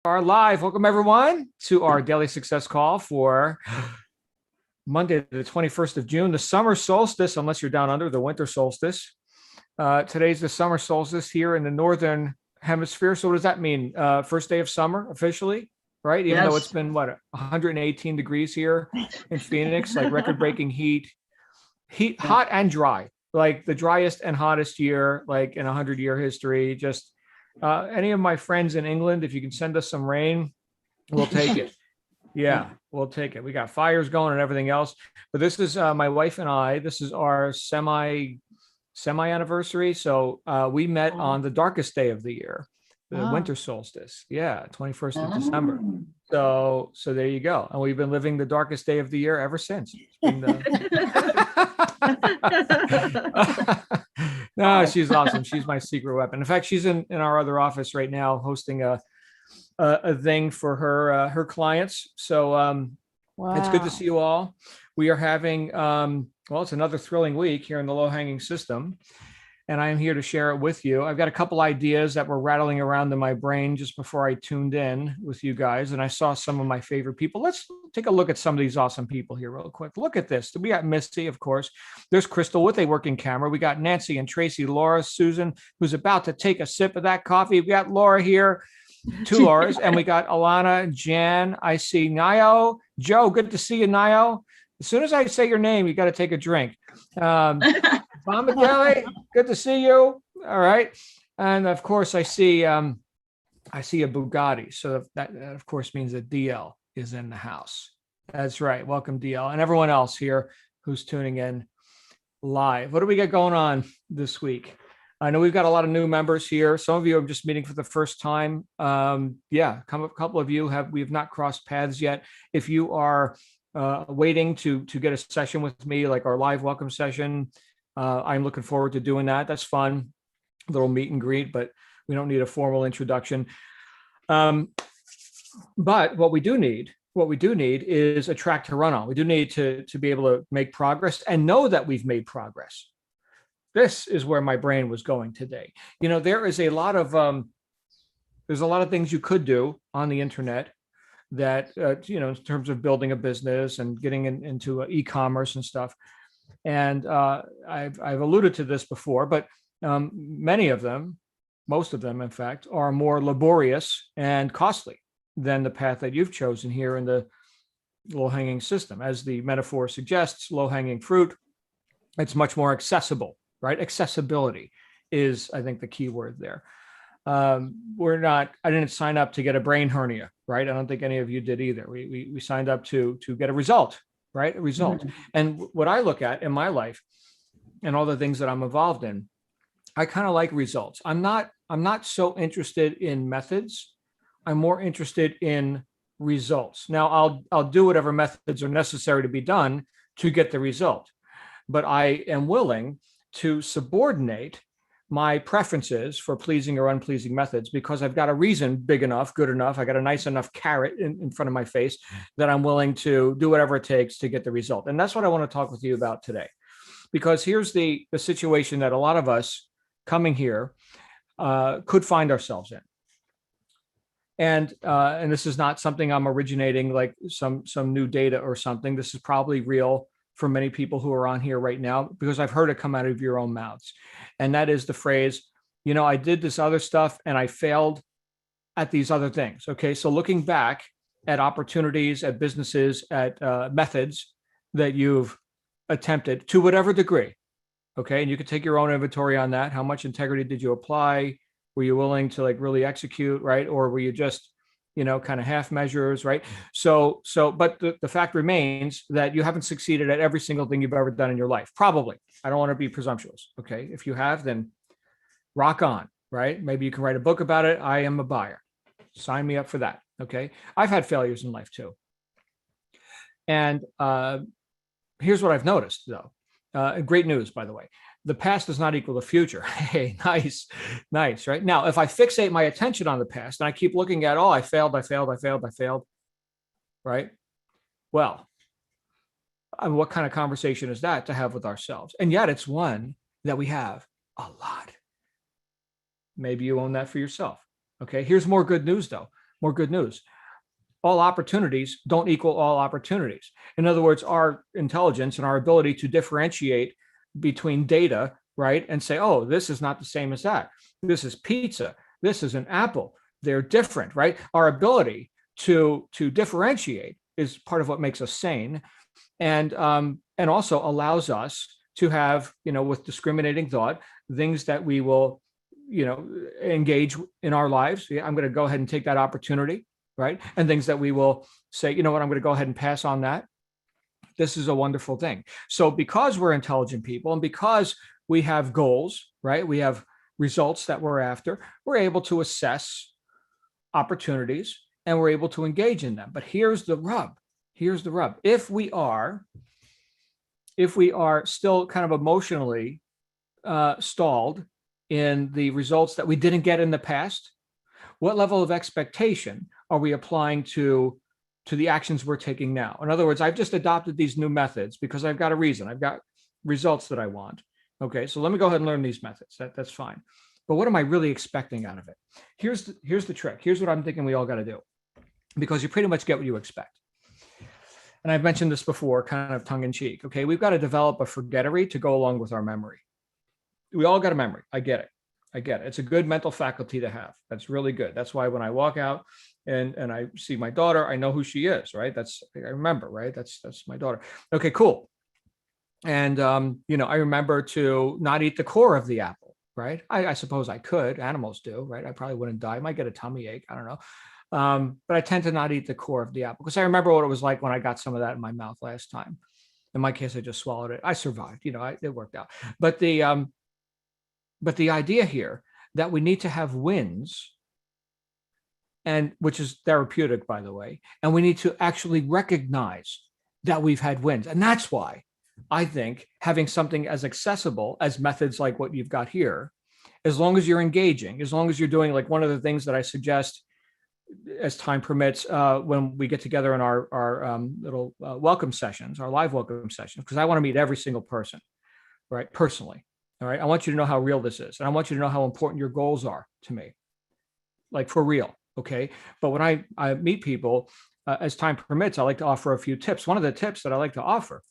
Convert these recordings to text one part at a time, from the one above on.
Are live. Welcome everyone to our daily success call for Monday, the 21st of June, the summer solstice, unless you're down under the winter solstice. Today's the summer solstice here in the northern hemisphere. So what does that mean? First day of summer officially, right? Even though it's Yes. been 118 degrees here in Phoenix, like record-breaking heat, Yeah. hot and dry, like the driest and hottest year, like in 100-year history. Just any of my friends in England, if you can send us some rain, we'll take it. Yeah. Yeah, we'll take it. We got fires going and everything else. But this is my wife and I. This is our semi anniversary. So we met on the darkest day of the year, the Ah. winter solstice. Yeah, 21st of December. Ah. So there you go. And we've been living the darkest day of the year ever since. It's been no, she's awesome. She's my secret weapon. In fact, she's in our other office right now hosting a thing for her clients. So it's good to Wow. see you all. We are having well, it's another thrilling week here in the low hanging system, and I'm here to share it with you. I've got a couple ideas that were rattling around in my brain just before I tuned in with you guys, and I saw some of my favorite people. Let's take a look at some of these awesome people here real quick. Look at this. We got Misty, of course. There's Crystal with a working camera. We got Nancy and Tracy, Laura, Susan, who's about to take a sip of that coffee. We got Laura here, two Lauras, and we got Alana, Jan. I see Nio, Joe. Good to see you, Nio. As soon as I say your name, you got to take a drink. Mama Kelly, good to see you. All right, and of course I see a Bugatti. So that of course means that DL is in the house. That's right. Welcome DL and everyone else here who's tuning in live. What do we got going on this week? I know we've got a lot of new members here. Some of you are just meeting for the first time. Yeah, a couple of you we have not crossed paths yet. If you are waiting to get a session with me, like our live welcome session, I'm looking forward to doing that. That's fun, a little meet and greet, but we don't need a formal introduction. But what we do need is a track to run on. We do need to be able to make progress and know that we've made progress. This is where my brain was going today. You know, there's a lot of things you could do on the internet that in terms of building a business and getting into e-commerce and stuff. And I've alluded to this before, but many of them, most of them, in fact, are more laborious and costly than the path that you've chosen here in the low-hanging system. As the metaphor suggests, low-hanging fruit, it's much more accessible, right? Accessibility is, I think, the key word there. I didn't sign up to get a brain hernia, right? I don't think any of you did either. We signed up to get a result, right? A result. Mm-hmm. And what I look at in my life and all the things that I'm involved in, I kind of like results. I'm not so interested in methods. I'm more interested in results. Now I'll do whatever methods are necessary to be done to get the result, but I am willing to subordinate my preferences for pleasing or unpleasing methods because I've got a reason big enough, good enough. I got a nice enough carrot in front of my face that I'm willing to do whatever it takes to get the result. And that's what I want to talk with you about today, because here's the situation that a lot of us coming here could find ourselves in. And this is not something I'm originating like some new data or something. This is probably real for many people who are on here right now, because I've heard it come out of your own mouths. And that is the phrase, I did this other stuff and I failed at these other things. Okay. So looking back at opportunities, at businesses, at methods that you've attempted to whatever degree. Okay. And you can take your own inventory on that. How much integrity did you apply? Were you willing to like really execute, right? Or were you just, kind of half measures, right? So, but the fact remains that you haven't succeeded at every single thing you've ever done in your life. Probably. I don't want to be presumptuous. Okay. If you have, then rock on, right? Maybe you can write a book about it. I am a buyer. Sign me up for that. Okay. I've had failures in life too. And here's what I've noticed though. Great news, by the way. The past does not equal the future. Hey, nice, right? Now, if I fixate my attention on the past and I keep looking at, I failed, right? Well, what kind of conversation is that to have with ourselves? And yet it's one that we have a lot. Maybe you own that for yourself. Okay, here's more good news though. more good news. All opportunities don't equal all opportunities. In other words, our intelligence and our ability to differentiate between data, right, and say, oh, this is not the same as that. This is pizza. This is an apple. They're different, right? Our ability to differentiate is part of what makes us sane, and also allows us to have, with discriminating thought, things that we will, engage in our lives. Yeah, I'm going to go ahead and take that opportunity, right? And things that we will say, you know what, I'm going to go ahead and pass on that. This is a wonderful thing. So because we're intelligent people and because we have goals, right? We have results that we're after, we're able to assess opportunities and we're able to engage in them. But here's the rub. Here's the rub. If we are still kind of emotionally stalled in the results that we didn't get in the past, what level of expectation are we applying to the actions we're taking now? In other words, I've just adopted these new methods because I've got a reason. I've got results that I want. Okay, so let me go ahead and learn these methods. That's fine. But what am I really expecting out of it? Here's the trick. Here's what I'm thinking we all got to do, because you pretty much get what you expect. And I've mentioned this before, kind of tongue in cheek. Okay, we've got to develop a forgettery to go along with our memory. We all got a memory. I get it. It's a good mental faculty to have. That's really good. That's why when I walk out and I see my daughter, I know who she is, right? I remember, right? That's my daughter. Okay, cool. And I remember to not eat the core of the apple, right? I suppose I could. Animals do, right? I probably wouldn't die. I might get a tummy ache. I don't know. But I tend to not eat the core of the apple because I remember what it was like when I got some of that in my mouth last time. In my case, I just swallowed it. I survived. It worked out. But the idea here that we need to have wins, and which is therapeutic, by the way, and we need to actually recognize that we've had wins. And that's why I think having something as accessible as methods like what you've got here, as long as you're engaging, as long as you're doing like one of the things that I suggest as time permits when we get together in our little welcome sessions, our live welcome sessions, because I want to meet every single person, right, personally. All right. I want you to know how real this is. And I want you to know how important your goals are to me, like for real. Okay. But when I meet people, as time permits, I like to offer a few tips. One of the tips that I like to offer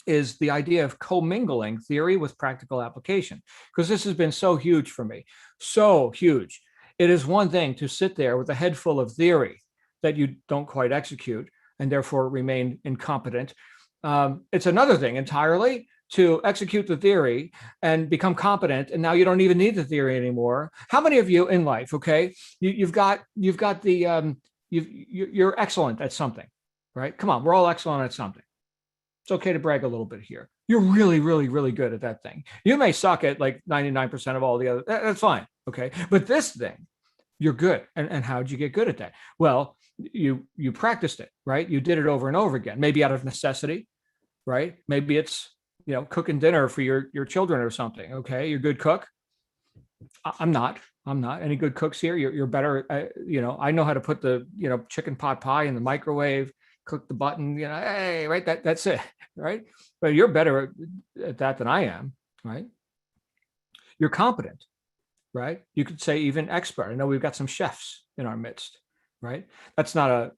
is the idea of commingling theory with practical application, because this has been so huge for me. So huge. It is one thing to sit there with a head full of theory that you don't quite execute and therefore remain incompetent. It's another thing entirely to execute the theory and become competent, and now you don't even need the theory anymore. How many of you in life, okay, you've got the you're excellent at something, right? Come on, we're all excellent at something. It's okay to brag a little bit here. You're really, really, really good at that thing. You may suck at like 99% of all the other. That's fine, okay. But this thing, you're good. And how did you get good at that? Well, you practiced it, right? You did it over and over again. Maybe out of necessity, right? Maybe it's cooking dinner for your children or something. Okay, you're a good cook. I'm not. Any good cooks here? You're better. I know how to put the chicken pot pie in the microwave, click the button. Hey, right. That's it, right? But you're better at that than I am, right? You're competent, right? You could say even expert. I know we've got some chefs in our midst, right? That's not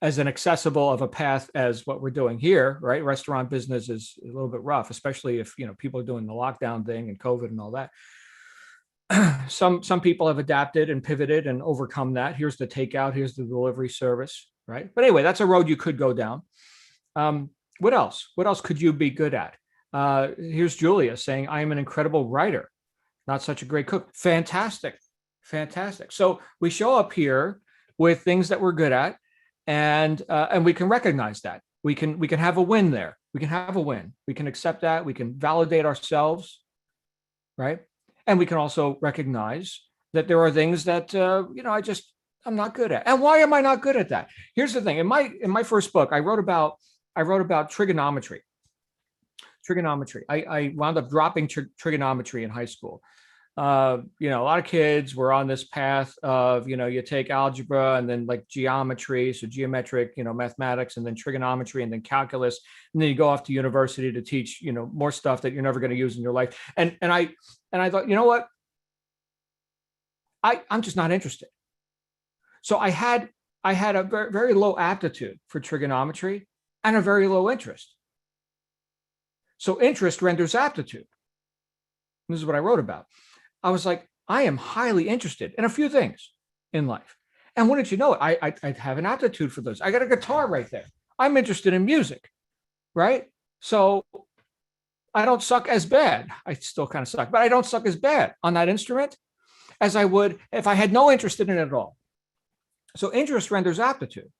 as an accessible of a path as what we're doing here, right? Restaurant business is a little bit rough, especially if people are doing the lockdown thing and COVID and all that. Some people have adapted and pivoted and overcome that. Here's the takeout, here's the delivery service, right? But anyway, that's a road you could go down. What else? What else could you be good at? Here's Julia saying, I am an incredible writer, not such a great cook. Fantastic. So we show up here with things that we're good at, and we can recognize that. We can have a win there. We can have a win. We can accept that. We can validate ourselves, right? And we can also recognize that there are things that I'm not good at. And why am I not good at that? Here's the thing. In my first book, I wrote about trigonometry. I wound up dropping trigonometry in high school. A lot of kids were on this path of, you take algebra and then like geometry, so geometric, mathematics, and then trigonometry, and then calculus, and then you go off to university to teach, more stuff that you're never going to use in your life. And I thought, you know what? I'm just not interested. So I had a very, very low aptitude for trigonometry and a very low interest. So interest renders aptitude. This is what I wrote about. I was like, I am highly interested in a few things in life. And wouldn't you know it, I have an aptitude for those. I got a guitar right there. I'm interested in music, right? So I don't suck as bad. I still kind of suck, but I don't suck as bad on that instrument as I would if I had no interest in it at all. So interest renders aptitude.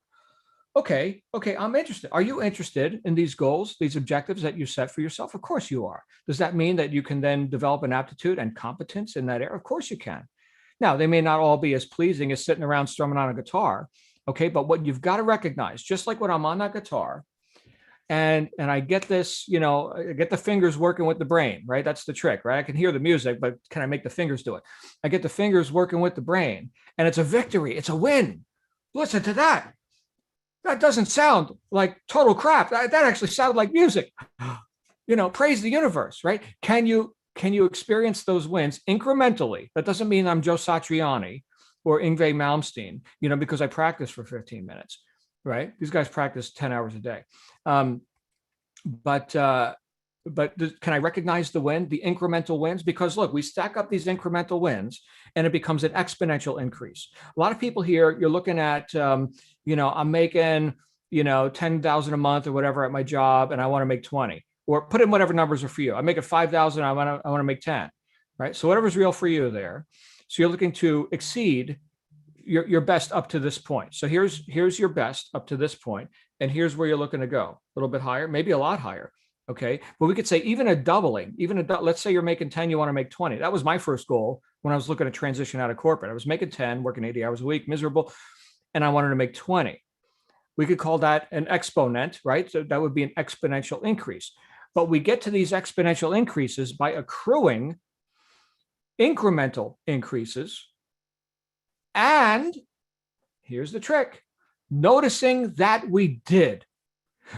Okay, I'm interested. Are you interested in these goals, these objectives that you set for yourself? Of course you are. Does that mean that you can then develop an aptitude and competence in that area? Of course you can. Now, they may not all be as pleasing as sitting around strumming on a guitar, okay? But what you've got to recognize, just like when I'm on that guitar, and I get this, I get the fingers working with the brain, right? That's the trick, right? I can hear the music, but can I make the fingers do it? I get the fingers working with the brain, and it's a victory. It's a win. Listen to that. That doesn't sound like total crap. That actually sounded like music. Praise the universe, right? Can you experience those wins incrementally? That doesn't mean I'm Joe Satriani or Yngwie Malmsteen, because I practice for 15 minutes, right? These guys practice 10 hours a day. But can I recognize the win, the incremental wins? Because look, we stack up these incremental wins and it becomes an exponential increase. A lot of people here, you're looking at, I'm making, 10,000 a month or whatever at my job, and I want to make 20, or put in whatever numbers are for you. I make it 5,000. I want to make 10, right? So whatever's real for you there. So you're looking to exceed your best up to this point. So here's your best up to this point, and here's where you're looking to go. A little bit higher, maybe a lot higher. Okay. But we could say even a doubling, let's say you're making 10, you want to make 20. That was my first goal when I was looking to transition out of corporate. I was making 10, working 80 hours a week, miserable, and I wanted to make 20. We could call that an exponent, right? So that would be an exponential increase. But we get to these exponential increases by accruing incremental increases. And here's the trick, noticing that we did.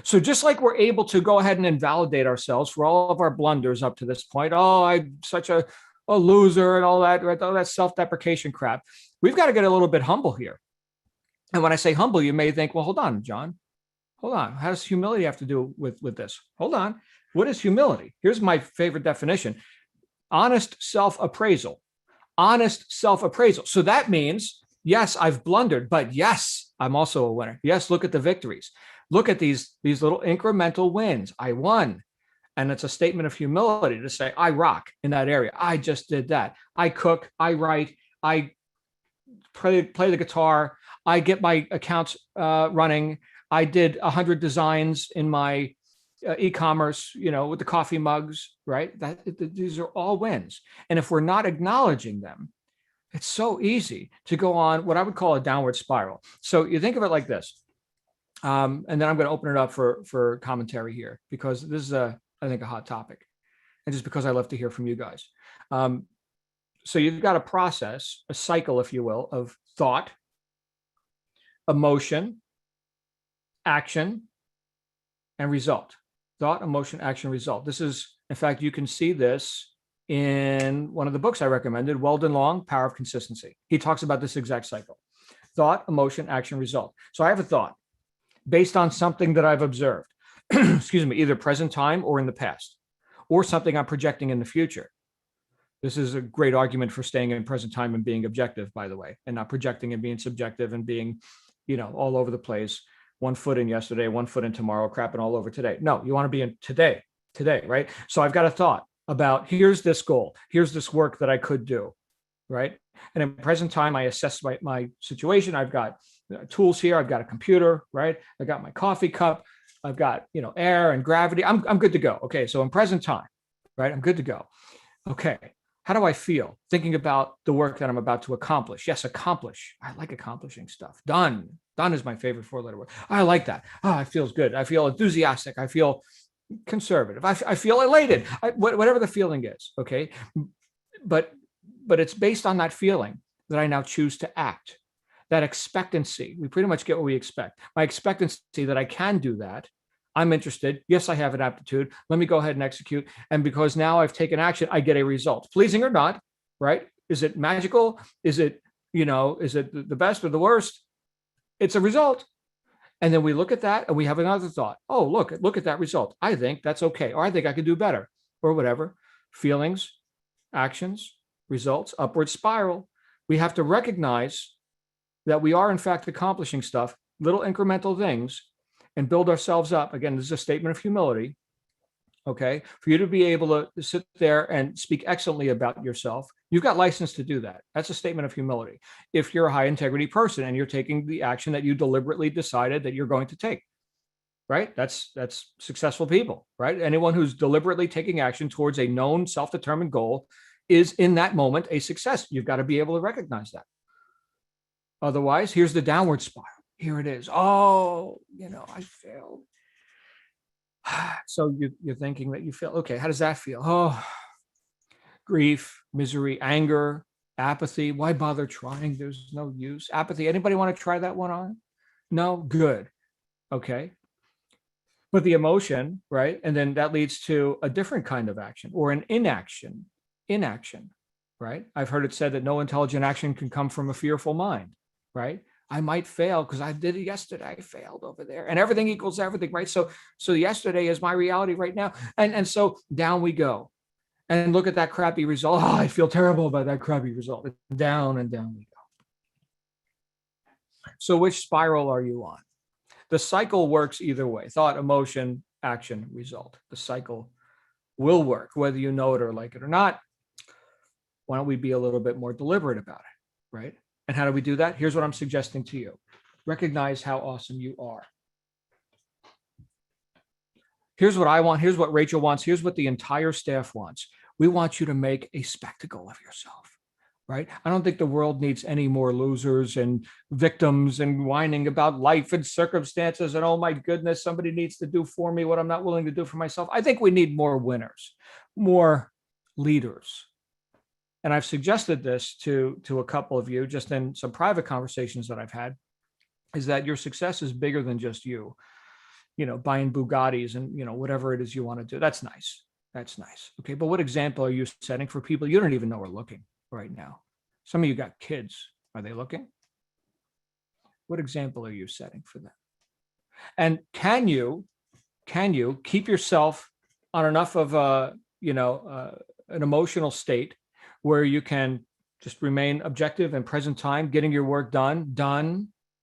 So just like we're able to go ahead and invalidate ourselves for all of our blunders up to this point, oh, I'm such a loser and all that, right? All that self-deprecation crap. We've got to get a little bit humble here. And when I say humble, you may think, well, hold on, John. Hold on. How does humility have to do with this? Hold on. What is humility? Here's my favorite definition. Honest self-appraisal. Honest self-appraisal. So that means, yes, I've blundered, but yes, I'm also a winner. Yes, look at the victories. Look at these little incremental wins. I won. And it's a statement of humility to say, I rock in that area. I just did that. I cook, I write, I play the guitar. I get my accounts running. I did 100 designs in my e-commerce, with the coffee mugs, right? These are all wins. And if we're not acknowledging them, it's so easy to go on what I would call a downward spiral. So you think of it like this. And then I'm going to open it up for commentary here, because this is I think a hot topic, and just because I love to hear from you guys. So you've got a process, a cycle, if you will, of thought, emotion, action, and result. Thought, emotion, action, result. This is, in fact, you can see this in one of the books I recommended, Weldon Long, Power of Consistency. He talks about this exact cycle. Thought, emotion, action, result. So I have a thought based on something that I've observed, excuse me, either present time or in the past, or something I'm projecting in the future. This is a great argument for staying in present time and being objective, by the way, and not projecting and being subjective and being, all over the place, 1 foot in yesterday, 1 foot in tomorrow, crapping all over today. No, you want to be in today, right? So I've got a thought about, here's this goal, here's this work that I could do, right? And in present time, I assess my situation. I've got tools here. I've got a computer, right? I got my coffee cup. I've got, air and gravity. I'm good to go. Okay. So in present time, right? I'm good to go. Okay. How do I feel thinking about the work that I'm about to accomplish? Yes, accomplish. I like accomplishing stuff. Done is my favorite 4-letter word. I like that. Oh, it feels good. I feel enthusiastic. I feel conservative. I feel elated. Whatever the feeling is. Okay. But it's based on that feeling that I now choose to act. That expectancy, we pretty much get what we expect. My expectancy that I can do that. I'm interested. Yes, I have an aptitude. Let me go ahead and execute. And because now I've taken action, I get a result. Pleasing or not, right? Is it magical? Is it Is it the best or the worst? It's a result. And then we look at that and we have another thought. Oh, look at that result. I think that's okay. Or I think I could do better or whatever. Feelings, actions, results, upward spiral. We have to recognize that we are in fact accomplishing stuff, little incremental things, and build ourselves up. Again, this is a statement of humility. Okay. For you to be able to sit there and speak excellently about yourself, you've got license to do that. That's a statement of humility. If you're a high integrity person and you're taking the action that you deliberately decided that you're going to take, right? That's successful people, right? Anyone who's deliberately taking action towards a known self-determined goal is in that moment a success. You've got to be able to recognize that. Otherwise, here's the downward spiral. Here it is. Oh, I failed. So you're thinking that you failed. Okay, how does that feel? Oh, grief, misery, anger, apathy. Why bother trying? There's no use. Apathy. Anybody want to try that one on? No? Good. Okay. But the emotion, right? And then that leads to a different kind of action or an inaction, right? I've heard it said that no intelligent action can come from a fearful mind, right? I might fail because I did it yesterday. I failed over there and everything equals everything, right? So yesterday is my reality right now. And so down we go and look at that crappy result. Oh, I feel terrible about that crappy result. Down and down we go. So which spiral are you on? The cycle works either way: thought, emotion, action, result. The cycle will work whether you know it or like it or not. Why don't we be a little bit more deliberate about it, right? And how do we do that? Here's what I'm suggesting to you. Recognize how awesome you are. Here's what I want. Here's what Rachel wants. Here's what the entire staff wants. We want you to make a spectacle of yourself, right? I don't think the world needs any more losers and victims and whining about life and circumstances and, oh my goodness, somebody needs to do for me what I'm not willing to do for myself. I think we need more winners, more leaders. And I've suggested this to a couple of you just in some private conversations that I've had, is that your success is bigger than just you, buying Bugattis and, whatever it is you want to do. That's nice. That's nice. Okay. But what example are you setting for people you don't even know are looking right now? Some of you got kids. Are they looking? What example are you setting for them? And can you keep yourself on enough of an emotional state where you can just remain objective and present time, getting your work done,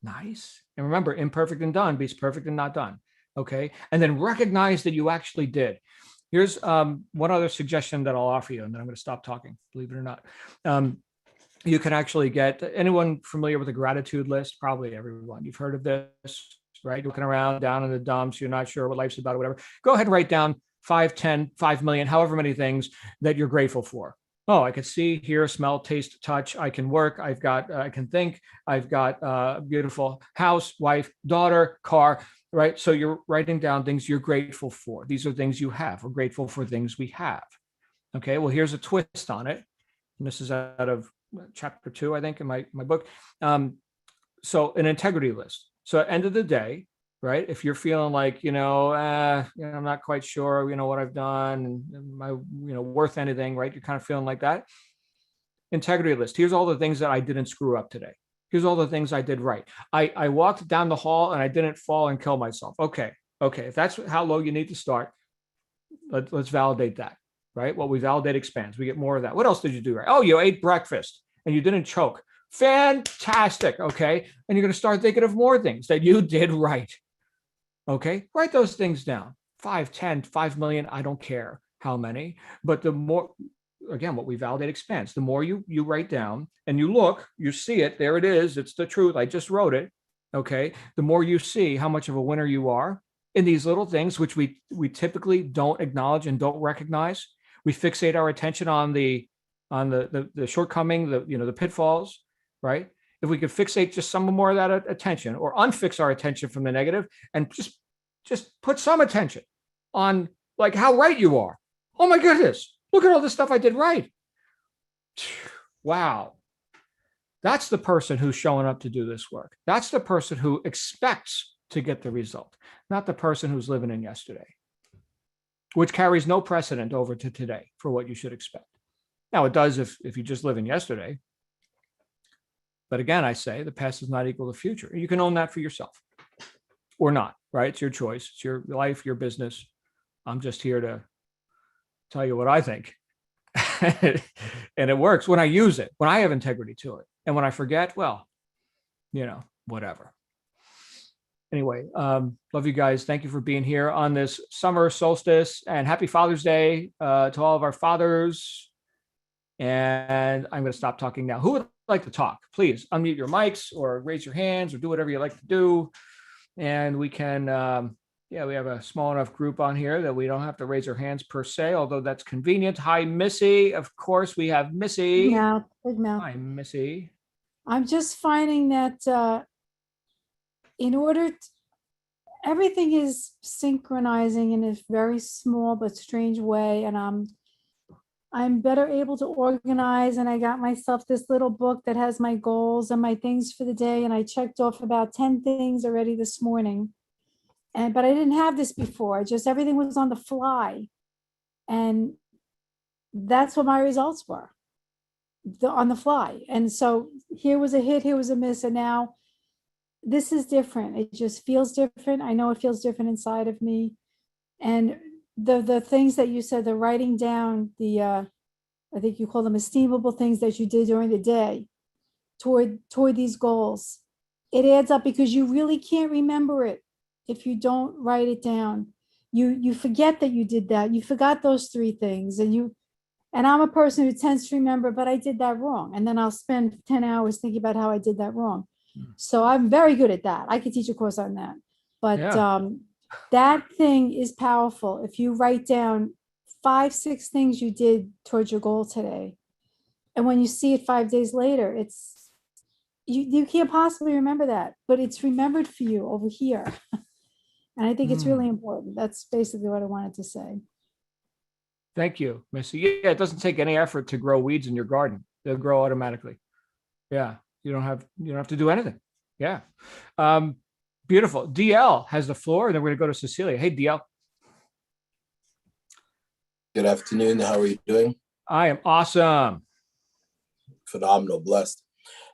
nice. And remember, imperfect and done beats perfect and not done. Okay. And then recognize that you actually did. Here's one other suggestion that I'll offer you, and then I'm going to stop talking, believe it or not. You can actually get, anyone familiar with a gratitude list? Probably everyone. You've heard of this, right? Looking around down in the dumps, you're not sure what life's about or whatever. Go ahead and write down 5, 10, 5 million, however many things that you're grateful for. Oh, I can see, hear, smell, taste, touch. I can work. I can think. I've got a beautiful house, wife, daughter, car, right? So you're writing down things you're grateful for. These are things you have. We're grateful for things we have. Okay, well, here's a twist on it. And this is out of chapter 2, I think, in my book. So an integrity list. So at the end of the day, right, if you're feeling like, I'm not quite sure, what I've done and am I, worth anything, right? You're kind of feeling like that. Integrity list. Here's all the things that I didn't screw up today. Here's all the things I did right. I walked down the hall and I didn't fall and kill myself. Okay. If that's how low you need to start, let's validate that, right? What we validate expands. We get more of that. What else did you do right? Oh, you ate breakfast and you didn't choke. Fantastic. Okay. And you're going to start thinking of more things that you did right. Okay. Write those things down. 5, 10, 5 million. I don't care how many, but the more, again, what we validate expands. The more you write down and you look, you see it. There it is. It's the truth. I just wrote it. Okay. The more you see how much of a winner you are in these little things, which we typically don't acknowledge and don't recognize. We fixate our attention on the shortcoming, the pitfalls, right? If we could fixate just some more of that attention or unfix our attention from the negative and just put some attention on like how right you are. Oh my goodness, look at all this stuff I did right. Wow. That's the person who's showing up to do this work. That's the person who expects to get the result, not the person who's living in yesterday, which carries no precedent over to today for what you should expect. Now it does if you just live in yesterday. But again, I say the past is not equal to the future. You can own that for yourself or not, right? It's your choice. It's your life, your business. I'm just here to tell you what I think. And it works when I use it, when I have integrity to it. And when I forget, well, whatever. Anyway, love you guys. Thank you for being here on this summer solstice, and happy Father's Day to all of our fathers. And I'm going to stop talking now. Who would like to talk? Please unmute your mics or raise your hands or do whatever you like to do. And we can, we have a small enough group on here that we don't have to raise our hands per se, although that's convenient. Hi, Missy. Of course, we have Missy. Big mouth. Hi, Missy. I'm just finding that everything is synchronizing in a very small but strange way, and I'm better able to organize. And I got myself this little book that has my goals and my things for the day, and I checked off about 10 things already this morning. But I didn't have this before. Just everything was on the fly, and that's what my results were, on the fly. And so here was a hit, here was a miss, and now this is different. It just feels different. I know it feels different inside of me. And the things that you said, the writing down, I think you call them esteemable things that you did during the day toward these goals, it adds up, because you really can't remember it if you don't write it down. You forget that you did that. You forgot those 3 things, and I'm a person who tends to remember, but I did that wrong. And then I'll spend 10 hours thinking about how I did that wrong. So I'm very good at that. I could teach a course on that. But that thing is powerful. If you write down 5, 6 things you did towards your goal today, and when you see it 5 days later, you can't possibly remember that, but it's remembered for you over here. And I think it's really important. That's basically what I wanted to say. Thank you, Missy. Yeah, it doesn't take any effort to grow weeds in your garden. They'll grow automatically. Yeah, you don't have to do anything. Yeah. Beautiful. DL has the floor, and then we're going to go to Cecilia. Hey, DL. Good afternoon. How are you doing? I am awesome. Phenomenal. Blessed.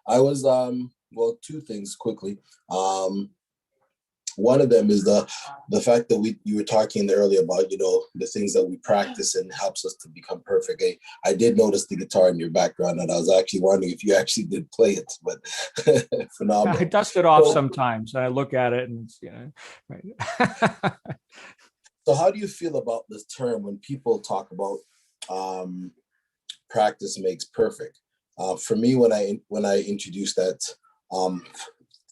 I was, 2 things quickly. One of them is the fact that you were talking earlier about, the things that we practice and helps us to become perfect. I did notice the guitar in your background, and I was actually wondering if you actually did play it, but phenomenal. I dust it off sometimes, and I look at it, and right. So how do you feel about this term when people talk about practice makes perfect? For me, when I introduced that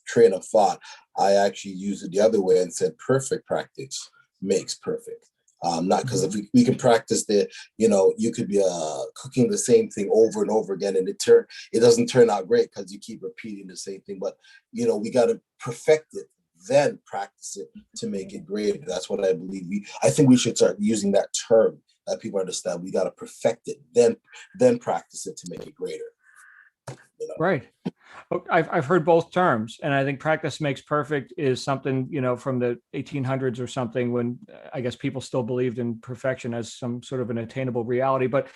train of thought, I actually used it the other way and said perfect practice makes perfect. Not because if we can practice you could be cooking the same thing over and over again, and it doesn't turn out great because you keep repeating the same thing. But we got to perfect it, then practice it to make it greater. That's what I believe. I think we should start using that term that people understand. We got to perfect it, then practice it to make it greater. Right. I've heard both terms, and I think practice makes perfect is something, from the 1800s or something, when I guess people still believed in perfection as some sort of an attainable reality. But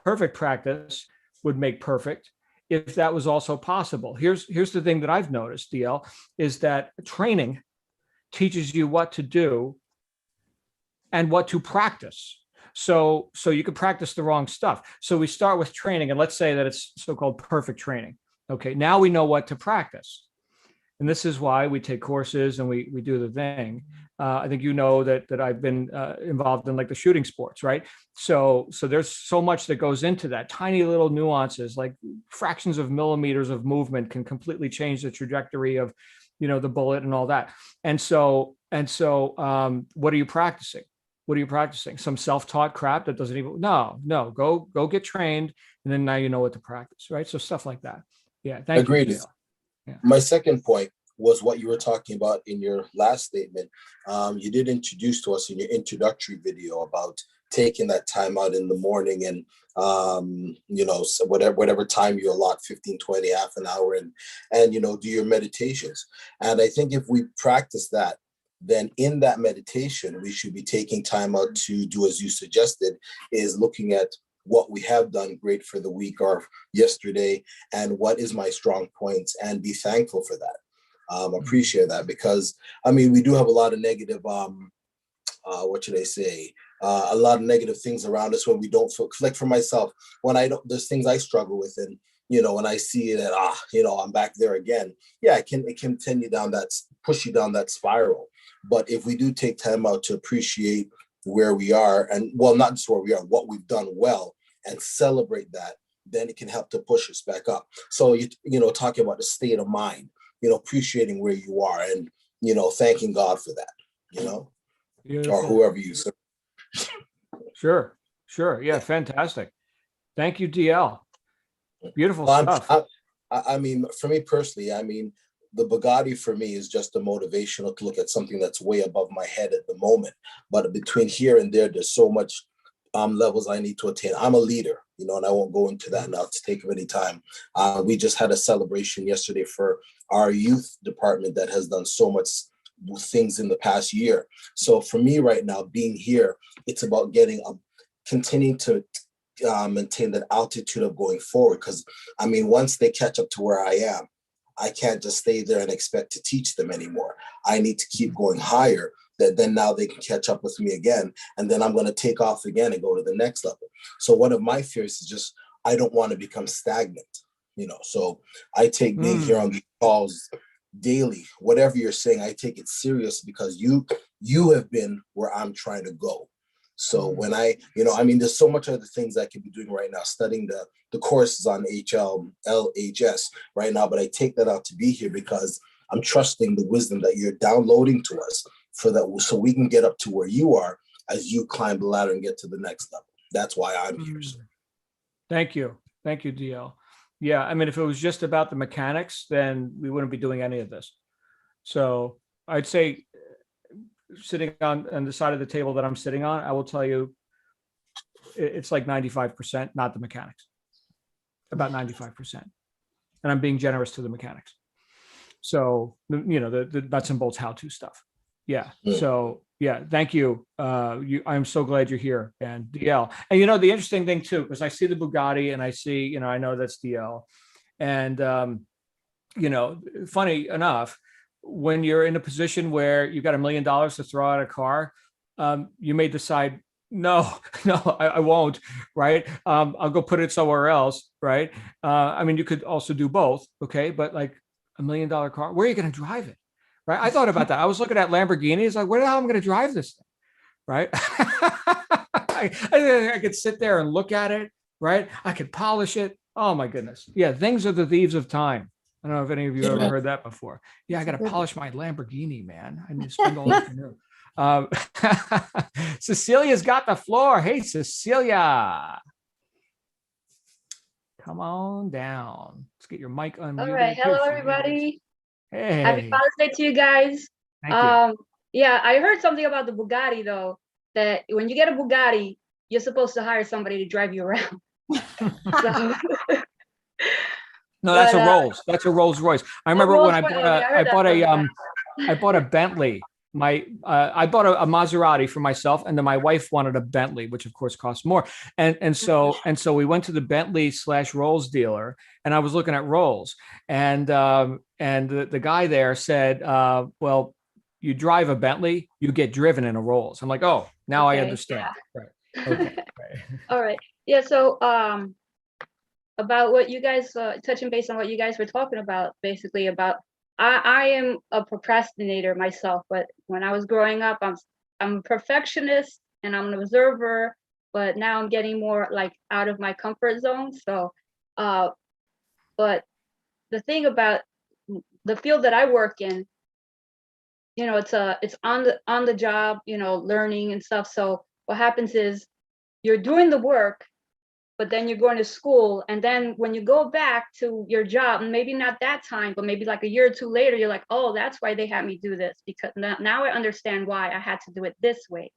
perfect practice would make perfect if that was also possible. Here's the thing that I've noticed, DL, is that training teaches you what to do and what to practice. So you could practice the wrong stuff. So we start with training, and let's say that it's so-called perfect training. Okay, now we know what to practice. And this is why we take courses and we do the thing. I think that I've been involved in like the shooting sports, right? So there's so much that goes into that. Tiny little nuances, like fractions of millimeters of movement, can completely change the trajectory of, the bullet and all that. And so, what are you practicing? What are you practicing? Some self-taught crap that doesn't even, no, go get trained. And then now you know what to practice, right? So stuff like that. Yeah. Thank Agreed. you. Yeah. My second point was what you were talking about in your last statement. You did introduce to us in your introductory video about taking that time out in the morning and, so whatever time you allot, 15, 20, half an hour, and do your meditations. And I think if we practice that, then in that meditation, we should be taking time out to do, as you suggested, is looking at what we have done great for the week or yesterday, and what is my strong points, and be thankful for that. Appreciate that, because I mean, we do have a lot of negative, what should I say? A lot of negative things around us when we don't feel, like for myself, when I don't, there's things I struggle with, and when I see that, I'm back there again. Yeah, it can continue down that, push you down that spiral. But if we do take time out to appreciate where we are, and well, not just where we are, what we've done well, and celebrate that, then it can help to push us back up. So talking about the state of mind, appreciating where you are, and thanking God for that, or Beautiful. whoever you serve. Sure. Yeah, fantastic. Thank you, DL. Beautiful stuff. I mean, for me personally, I mean, the Bugatti for me is just a motivational to look at something that's way above my head at the moment. But between here and there's so much levels I need to attain. I'm a leader, and I won't go into that now to take up any time. We just had a celebration yesterday for our youth department that has done so much things in the past year. So for me right now, being here, it's about continuing to maintain that altitude of going forward. Because I mean, once they catch up to where I am, I can't just stay there and expect to teach them anymore. I need to keep going higher, that then now they can catch up with me again. And then I'm going to take off again and go to the next level. So one of my fears is just, I don't want to become stagnant, so I take being here on these calls daily, whatever you're saying, I take it serious, because you have been where I'm trying to go. So when I mean, there's so much other things I could be doing right now, studying the courses on LHS right now, but I take that out to be here because I'm trusting the wisdom that you're downloading to us for that, so we can get up to where you are as you climb the ladder and get to the next level. That's why I'm here. So. Thank you, DL. Yeah, I mean, if it was just about the mechanics, then we wouldn't be doing any of this. So I'd say, sitting on the side of the table that I'm sitting on, I will tell you, it's like 95%, not the mechanics, about 95%. And I'm being generous to the mechanics. So, the nuts and bolts how-to stuff. Yeah. So yeah, thank you. I'm so glad you're here, and DL. And the interesting thing too, because I see the Bugatti and I see, I know that's DL. And funny enough, when you're in a position where you've got $1 million to throw at a car, you may decide, no, I won't, right? I'll go put it somewhere else, right? I mean, you could also do both, okay? But like $1 million car, where are you going to drive it, right? I thought about that. I was looking at Lamborghinis, like, where the hell am I going to drive this thing, right? I could sit there and look at it, right? I could polish it. Oh my goodness. Yeah, things are the thieves of time. I don't know if any of you ever heard that before. Yeah, I got to polish my Lamborghini, man. I need to spend all afternoon. Cecilia's got the floor. Hey, Cecilia. Come on down. Let's get your mic unmuted. All right. Hello, everybody. Hey. Happy Father's Day to you guys. Thank you. Yeah, I heard something about the Bugatti, though, that when you get a Bugatti, you're supposed to hire somebody to drive you around. So, no, that's a Rolls. That's a Rolls Royce. I remember when I bought a Bentley. I bought a Maserati for myself, and then my wife wanted a Bentley, which of course costs more. And so we went to the Bentley / Rolls dealer, and I was looking at Rolls, and the guy there said, well, you drive a Bentley, you get driven in a Rolls. I'm like, oh, now I understand. Yeah. Right. Okay. Right. All right. Yeah. So about what you guys touching base on what you guys were talking about, basically about. I am a procrastinator myself, but when I was growing up, I'm a perfectionist and I'm an observer, but now I'm getting more like out of my comfort zone. So, but the thing about the field that I work in, it's on the job, learning and stuff. So what happens is you're doing the work, but then you're going to school, and then when you go back to your job, and maybe not that time, but maybe like a year or two later, you're like, oh, that's why they had me do this, because now I understand why I had to do it this way.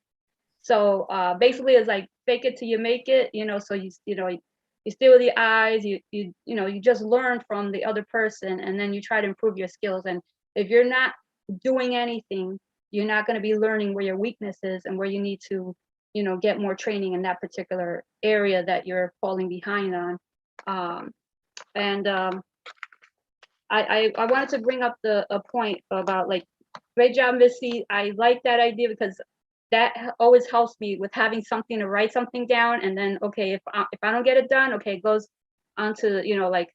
So basically, it's like fake it till you make it. So you steal the eyes, you just learn from the other person, and then you try to improve your skills. And if you're not doing anything, you're not going to be learning where your weakness is and where you need to get more training in that particular area that you're falling behind on. I wanted to bring up a point about, like, great job, Missy. I like that idea because that always helps me with having something to write something down, and then, okay, if I don't get it done, okay, it goes on to, like,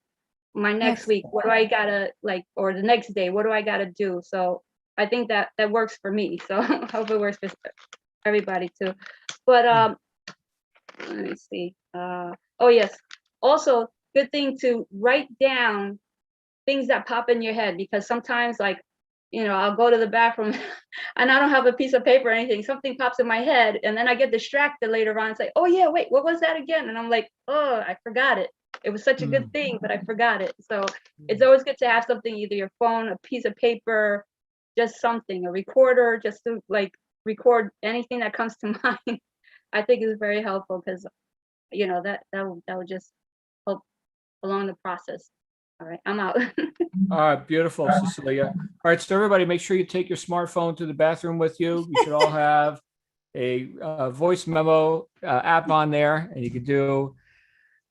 my next week, what do I gotta, like, or the next day, what do I gotta do? So I think that works for me. So I hope it works for everybody too. But let me see. Oh yes. Also, good thing to write down things that pop in your head, because sometimes, like, I'll go to the bathroom and I don't have a piece of paper or anything. Something pops in my head, and then I get distracted later on and say, oh yeah, wait, what was that again? And I'm like, oh, I forgot it. It was such a good thing, but I forgot it. So it's always good to have something, either your phone, a piece of paper, just something, a recorder, just to, like, record anything that comes to mind. I think is very helpful, because that would just help along the process. All right, I'm out. All right, beautiful, Cecilia. All right, so everybody, make sure you take your smartphone to the bathroom with you. You should all have a voice memo app on there, and you can do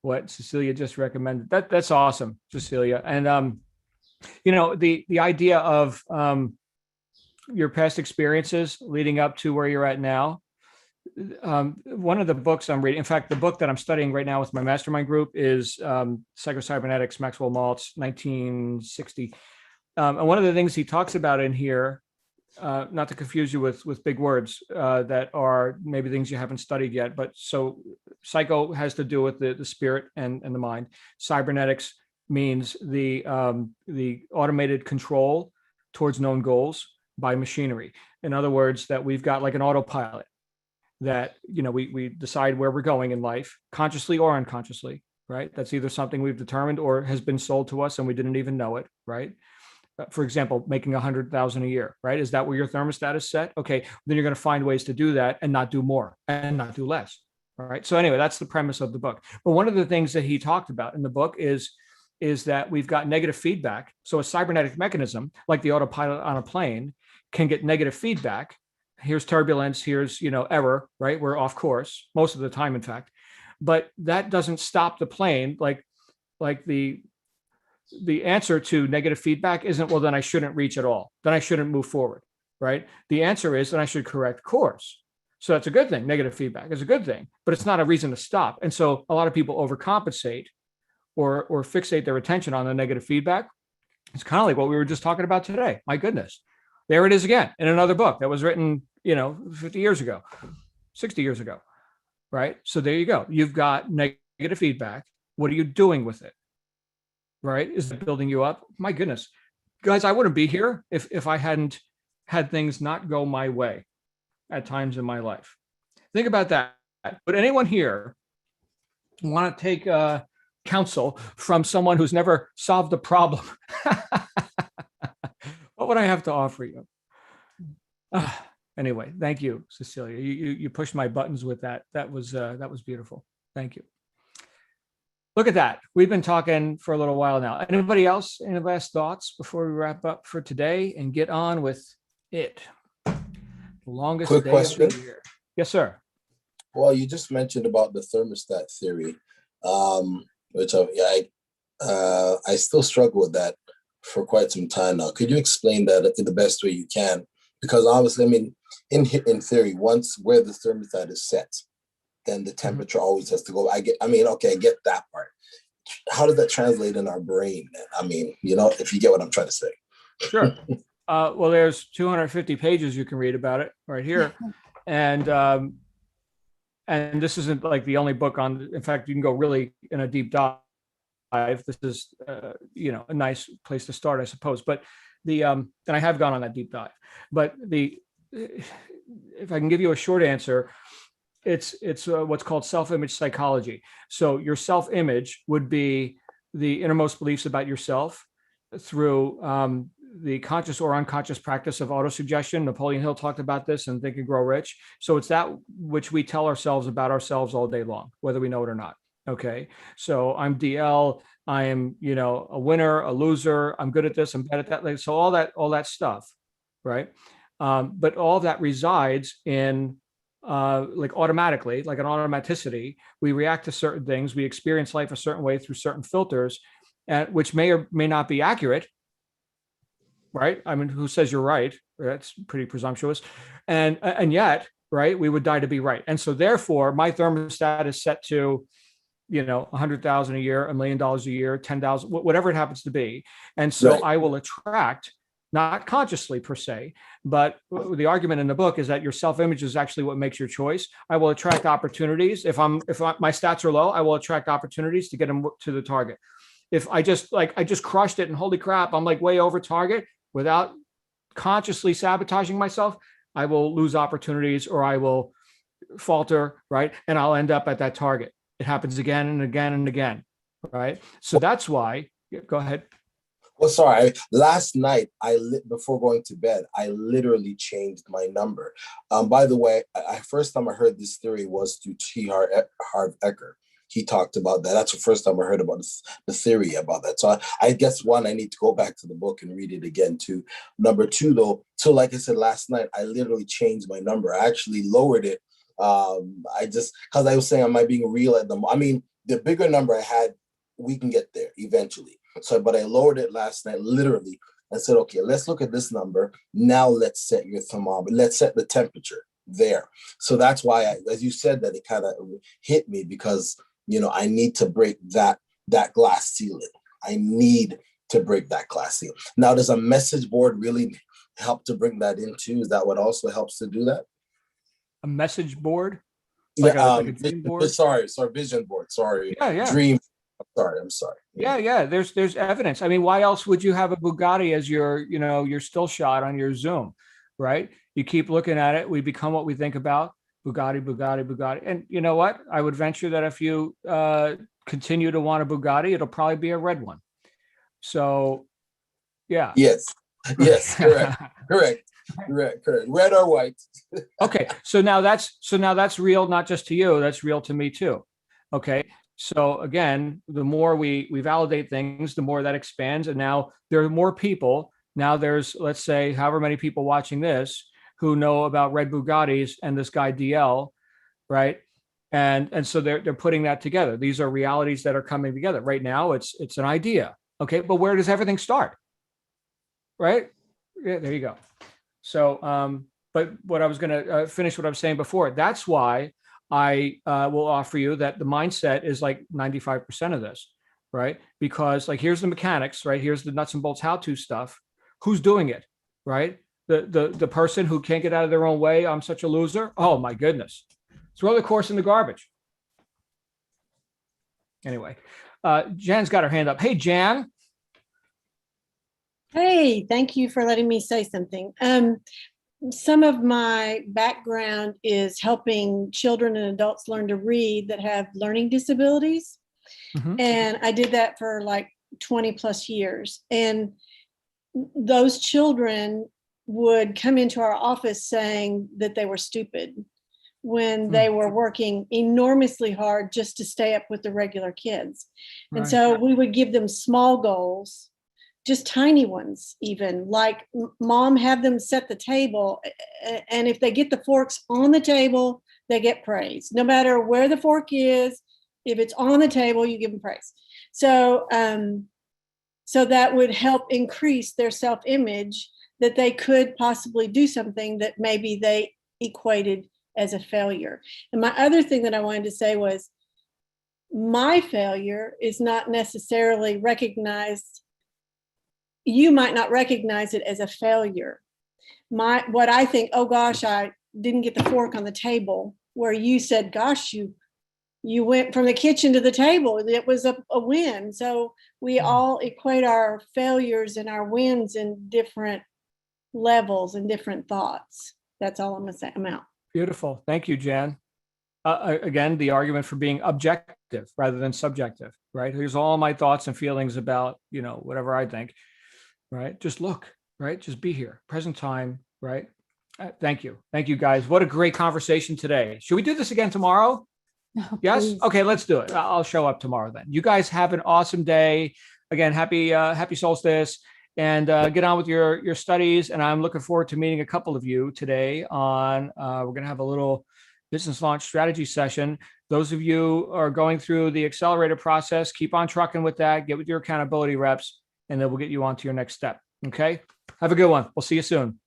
what Cecilia just recommended. That's awesome, Cecilia. And the idea of your past experiences leading up to where you're at now. One of the books I'm reading, in fact, the book that I'm studying right now with my mastermind group is Psycho-Cybernetics, Maxwell Maltz, 1960. And one of the things he talks about in here, not to confuse you with big words that are maybe things you haven't studied yet, but so psycho has to do with the spirit and the mind. Cybernetics means the automated control towards known goals by machinery. In other words, that we've got like an autopilot that, we decide where we're going in life, consciously or unconsciously, right? That's either something we've determined or has been sold to us and we didn't even know it, right? For example, making 100,000 a year, right? Is that where your thermostat is set? Okay, then you're going to find ways to do that and not do more and not do less, right? So anyway, that's the premise of the book. But one of the things that he talked about in the book is that we've got negative feedback. So a cybernetic mechanism, like the autopilot on a plane, can get negative feedback. Here's turbulence, here's, error, right? We're off course most of the time, in fact, but that doesn't stop the plane. Like the answer to negative feedback isn't, well, then I shouldn't reach at all. Then I shouldn't move forward, right? The answer is, then I should correct course. So that's a good thing. Negative feedback is a good thing, but it's not a reason to stop. And so a lot of people overcompensate or fixate their attention on the negative feedback. It's kind of like what we were just talking about today. My goodness. There it is again in another book that was written, 50 years ago, 60 years ago, right? So there you go. You've got negative feedback. What are you doing with it? Right? Is it building you up? My goodness. Guys, I wouldn't be here if I hadn't had things not go my way at times in my life. Think about that. Would anyone here want to take counsel from someone who's never solved a problem? What would I have to offer you? Anyway, thank you, Cecilia. You pushed my buttons with that. That was beautiful. Thank you. Look at that. We've been talking for a little while now. Anybody else? Any last thoughts before we wrap up for today and get on with it? The longest Quick day question. of the year. Yes, sir. Well, you just mentioned about the thermostat theory, which I still struggle with that for quite some time now. Could you explain that in the best way you can? Because obviously, I mean, in theory, once where the thermostat is set, then the temperature always has to go. I get that part. How does that translate in our brain? I mean, if you get what I'm trying to say. Sure. Well, there's 250 pages you can read about it right here. And this isn't like the only book on, in fact, you can go really in a deep dive. This is, a nice place to start, I suppose. But and I have gone on that deep dive, but if I can give you a short answer, it's what's called self-image psychology. So your self-image would be the innermost beliefs about yourself through the conscious or unconscious practice of autosuggestion. Napoleon Hill talked about this in Think and Grow Rich. So it's that which we tell ourselves about ourselves all day long, whether we know it or not. Okay. So I'm DL, I am, a winner, a loser. I'm good at this. I'm bad at that. So all that stuff. Right. But all of that resides in like automatically, like an automaticity. We react to certain things. We experience life a certain way through certain filters, which may or may not be accurate. Right? I mean, who says you're right? That's pretty presumptuous. And yet, right, we would die to be right. And so therefore, my thermostat is set to, 100,000 a year, $1 million a year, 10,000, whatever it happens to be. And so Right. I will attract, not consciously per se, but the argument in the book is that your self-image is actually what makes your choice. I will attract opportunities. If my stats are low, I will attract opportunities to get them to the target. If I just crushed it and holy crap, I'm like way over target without consciously sabotaging myself, I will lose opportunities or I will falter, right? And I'll end up at that target. It happens again and again and again, right? So that's why, go ahead. Well, sorry. Last night, before going to bed, I literally changed my number. By the way, first time I heard this theory was through T. Harv Eker. He talked about that. That's the first time I heard about the theory about that. So I guess one, I need to go back to the book and read it again too. Number two, though, so like I said last night, I literally changed my number. I actually lowered it. Because I was saying, am I being real at I mean, the bigger number I had, we can get there eventually. So, but I lowered it last night, literally, and said, okay, let's look at this number. Now let's set your thermometer. Let's set the temperature there. So that's why, as you said, that it kind of hit me because, I need to break that glass ceiling. I need to break that glass ceiling. Now, does a message board really help to bring that into? Is that what also helps to do that? A message board? Like a dream board? Sorry, vision board. Sorry. Yeah. Dream. I'm sorry. Yeah. There's evidence. I mean, why else would you have a Bugatti as your still shot on your Zoom, right? You keep looking at it. We become what we think about. Bugatti. And you know what? I would venture that if you continue to want a Bugatti, it'll probably be a red one. So, yeah. Yes. Correct. Red or white. Okay. So now that's real, not just to you, that's real to me too. Okay. So again, the more we validate things, the more that expands. And now there are more people. Now there's, let's say, however many people watching this who know about red Bugattis and this guy DL, right? And so they're putting that together. These are realities that are coming together. Right now, it's an idea. Okay. But where does everything start? Right? Yeah, there you go. So, but what I was going to finish what I was saying before, that's why I will offer you that the mindset is like 95% of this, right? Because like, here's the mechanics, right? Here's the nuts and bolts how-to stuff. Who's doing it, right? The person who can't get out of their own way. I'm such a loser. Oh my goodness. Throw the course in the garbage. Anyway, Jan's got her hand up. Hey, Jan. Hey, thank you for letting me say something. Some of my background is helping children and adults learn to read that have learning disabilities. Mm-hmm. And I did that for like 20 plus years. And those children would come into our office saying that they were stupid when they were working enormously hard just to stay up with the regular kids. Right. And so we would give them small goals, just tiny ones, even like, mom, have them set the table. And if they get the forks on the table, they get praise. No matter where the fork is, if it's on the table, you give them praise. So, so that would help increase their self-image, that they could possibly do something that maybe they equated as a failure. And my other thing that I wanted to say was, my failure is not necessarily recognized. You might not recognize it as a failure. What I think, oh gosh, I didn't get the fork on the table, where you said, gosh, you went from the kitchen to the table. It was a win. So we all equate our failures and our wins in different levels and different thoughts. That's all I'm gonna say. I'm out. Beautiful. Thank you, Jan. Again, the argument for being objective rather than subjective, right? Here's all my thoughts and feelings about, whatever I think, right? Just look, right? Just be here, present time, right? Thank you. Thank you, guys. What a great conversation today. Should we do this again tomorrow? No, Yes? please. Okay, let's do it. I'll show up tomorrow then. You guys have an awesome day. Again, happy solstice, and get on with your studies. And I'm looking forward to meeting a couple of you today on, we're going to have a little business launch strategy session. Those of you are going through the accelerator process, keep on trucking with that, get with your accountability reps, and then we'll get you on to your next step. Okay. Have a good one. We'll see you soon.